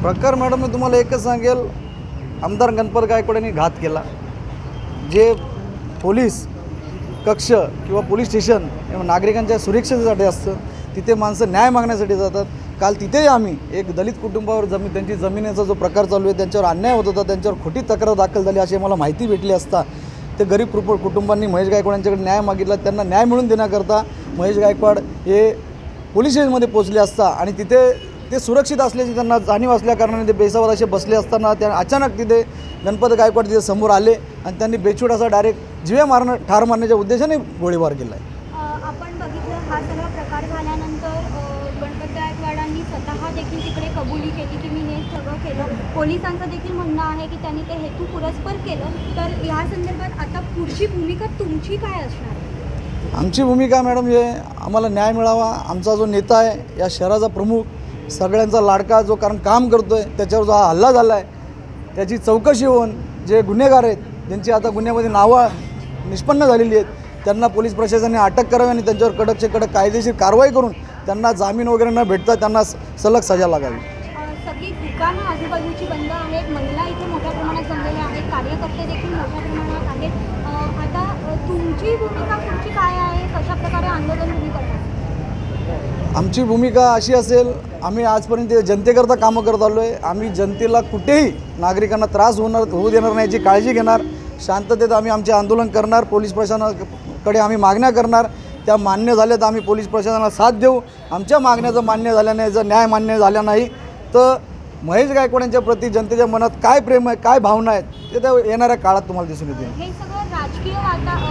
प्रकार मॅडम मी तुम्हाला एकच सांगेल, आमदार गणपत गायकवाडांनी घात केला। जे पोलीस कक्ष किंवा पोलीस स्टेशन नागरिकांच्या सुरक्षेसाठी असतं, तिथे माणसं न्याय मागण्यासाठी जातात। काल तिथेही आम्ही एक दलित कुटुंबावर त्यांची जमिनीचा जो प्रकार चालू आहे त्यांच्यावर अन्याय होत होता, त्यांच्यावर खोटी तक्रार दाखल झाली अशी मला माहिती भेटली असता ते गरीब कुटुंबांनी महेश गायकवाड यांच्याकडे न्याय मागितला। त्यांना न्याय मिळवून देण्याकरता महेश गायकवाड हे पोलीस स्टेशनमध्ये पोहोचले असता आणि तिथे ते सुरक्षित असल्याची त्यांना जाणीव असल्याकारणाने ते बेसावत असे बसले असताना त्या अचानक तिथे गणपत गायकवाड तिथे समोर आले आणि त्यांनी बेछूट असा डायरेक्ट जीवे ठार मारण्याच्या उद्देशाने गोळीबार केला आहे। आपण बघितलं हा सगळा प्रकार झाल्यानंतर गणपत गायकवाडांनी स्वतः देखील तिकडे कबुली केली की मी हे सगळं केलं। पोलिसांचं देखील म्हणणं आहे की त्यांनी ते हेतू पुरस्पर केलं। तर या संदर्भात आता पुढची भूमिका तुमची काय असणार? आमची भूमिका मॅडम हे आम्हाला न्याय मिळावा। आमचा जो नेता आहे या शहराचा प्रमुख सगळ्यांचा लाडका जो कारण काम करतो आहे त्याच्यावर जो हा हल्ला झाला आहे त्याची चौकशी होऊन जे गुन्हेगार आहेत ज्यांची आता गुन्ह्यामध्ये नावं निष्पन्न झालेली आहेत त्यांना पोलीस प्रशासनाने अटक करावी आणि त्यांच्यावर कडकचे कडक कायदेशीर कारवाई करून त्यांना जामीन वगैरे न भेटता त्यांना सलग सजा लागावी। सगळी दुकानं आजूबाजूची बंद आहेत, महिला इथे मोठ्या प्रमाणात जमलेल्या आहेत, कार्यकर्ते देखील मोठ्या प्रमाणात आहेत। आता तुमची भूमिका पुढची काय आहे? कशा प्रकारे आंदोलन तुम्ही करणार? आमची भूमिका अशी असेल, आम्ही आजपर्यंत जनतेकरता कामं करत आलो आहे। आम्ही जनतेला कुठेही नागरिकांना त्रास होऊ देणार नाही याची काळजी घेणार। शांततेत आम्ही आमचे आंदोलन करणार, पोलीस प्रशासनाकडे आम्ही मागण्या करणार। त्या मान्य झाल्या तर आम्ही पोलीस प्रशासनाला साथ देऊ। आमच्या मागण्या मान्य झाल्याने जर न्याय मान्य झाला नाही तर महेश गायकवाड यांच्या प्रति जनतेच्या मनात काय प्रेम आहे, काय भावना आहेत ते त्या येणाऱ्या काळात तुम्हाला दिसून येतील। हे सगळं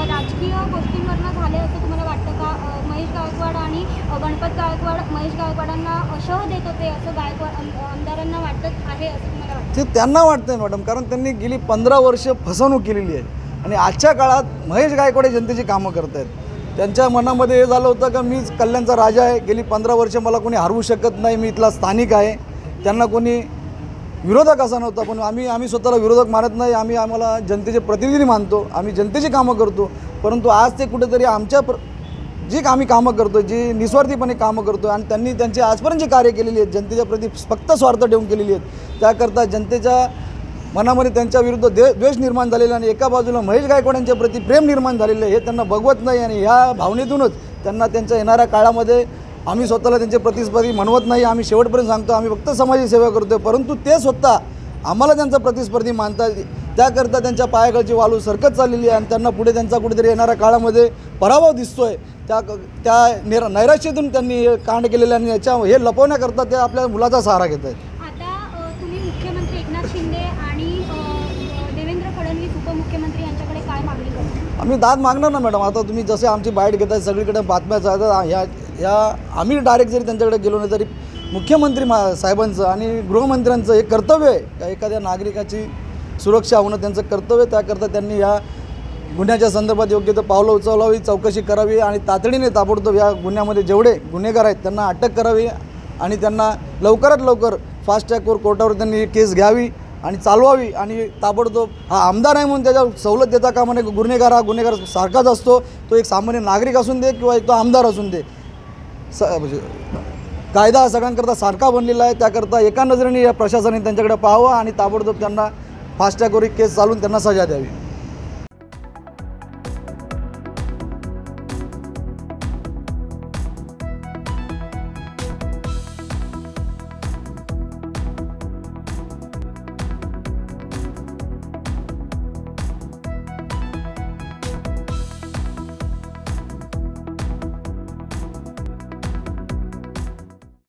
राजकीय गोष्टींवरनं झाले असं तुम्हाला वाटतं का? महेश गायकवाड आणि गणपत गायकवाड महेश गायकवाडांना शह देत होते असं आमदारांना वाटत आहे असं तुम्हाला वाटतं? ते त्यांना वाटतंय मॅडम, कारण त्यांनी गेली 15 वर्ष फसवणूक केलेली आहे आणि आजच्या काळात महेश गायकवाड जनतेची कामं करत आहेत। त्यांच्या मनामध्ये हे झालं होतं का मीच कल्याणचा राजा आहे, गेली 15 वर्ष मला कोणी हरवू शकत नाही, मी इथला स्थानिक आहे। त्यांना कोणी विरोधक असा नव्हता, पण आम्ही स्वतःला विरोधक मानत नाही। आम्हाला जनतेचे प्रतिनिधी मानतो, आम्ही जनतेची कामं करतो। परंतु आज ते कुठेतरी आमच्या जी आम्ही कामं करतो, जी निस्वार्थीपणे कामं करतो आणि त्यांनी त्यांचे आजपर्यंत जी कार्य केलेली आहेत जनतेच्या प्रति फक्त स्वार्थ ठेवून केलेली आहेत, त्याकरता जनतेच्या मनामध्ये त्यांच्या विरुद्ध द्वेष निर्माण झालेला आणि एका बाजूला महेश गायकवाड यांच्या प्रति प्रेम निर्माण झालेलं आहे हे त्यांना बघवत नाही। आणि ह्या भावनेतूनच त्यांना त्यांच्या येणाऱ्या काळामध्ये आम्ही स्वतःला त्यांचे प्रतिस्पर्धी म्हणवत नाही। आम्ही शेवटपर्यंत सांगतो आम्ही फक्त समाजाची सेवा करतो आहे, परंतु ते स्वतः आम्हाला त्यांचा प्रतिस्पर्धी मानतात। त्याकरता त्यांच्या पायाखालची वाळू सरकत चाललेली आहे आणि त्यांना पुढे त्यांचा कुठेतरी येणाऱ्या काळामध्ये पराभव दिसतो आहे। त्या नैराश्यातून त्यांनी हे कांड केलेलं आणि हे लपवण्याकरता ते आपल्या मुलाचा सहारा घेत आहेत। आता तुम्ही मुख्यमंत्री एकनाथ शिंदे आणि देवेंद्र फडणवीस उपमुख्यमंत्री यांच्याकडे काय मागणी करता? आम्ही दाद मागणार ना मॅडम। आता तुम्ही जसे आमची बाईट घेताय सगळीकडे बातम्या चालतात, ह्या आम्ही डायरेक्ट जरी त्यांच्याकडे गेलो नाही तरी मुख्यमंत्री साहेबांचं आणि गृहमंत्र्यांचं हे कर्तव्य आहे का एखाद्या नागरिकाची सुरक्षा होणं त्यांचं कर्तव्य। त्याकरता त्यांनी या गुन्ह्याच्या संदर्भात योग्य तर पावलं उचलावी, चौकशी करावी आणि तातडीने ताबडतोब या गुन्ह्यामध्ये जेवढे गुन्हेगार आहेत त्यांना अटक करावी आणि त्यांना लवकरात लवकर फास्ट ट्रॅकवर कोर्टावर त्यांनी केस घ्यावी आणि चालवावी आणि ताबडतोब हा आमदार आहे म्हणून त्याच्यावर सवलत देता कामा नये। गुन्हेगार हा गुन्हेगार सारखाच असतो, तो एक सामान्य नागरिक असून दे किंवा एक तो आमदार असून दे, कायदा हा सगळ्यांकरता सारखा बनलेला आहे। त्याकरता एका नजरेने या प्रशासनाने त्यांच्याकडे पाहावं आणि ताबडतोब त्यांना फास्ट ट्रॅकवर केस चालवून त्यांना सजा द्यावी।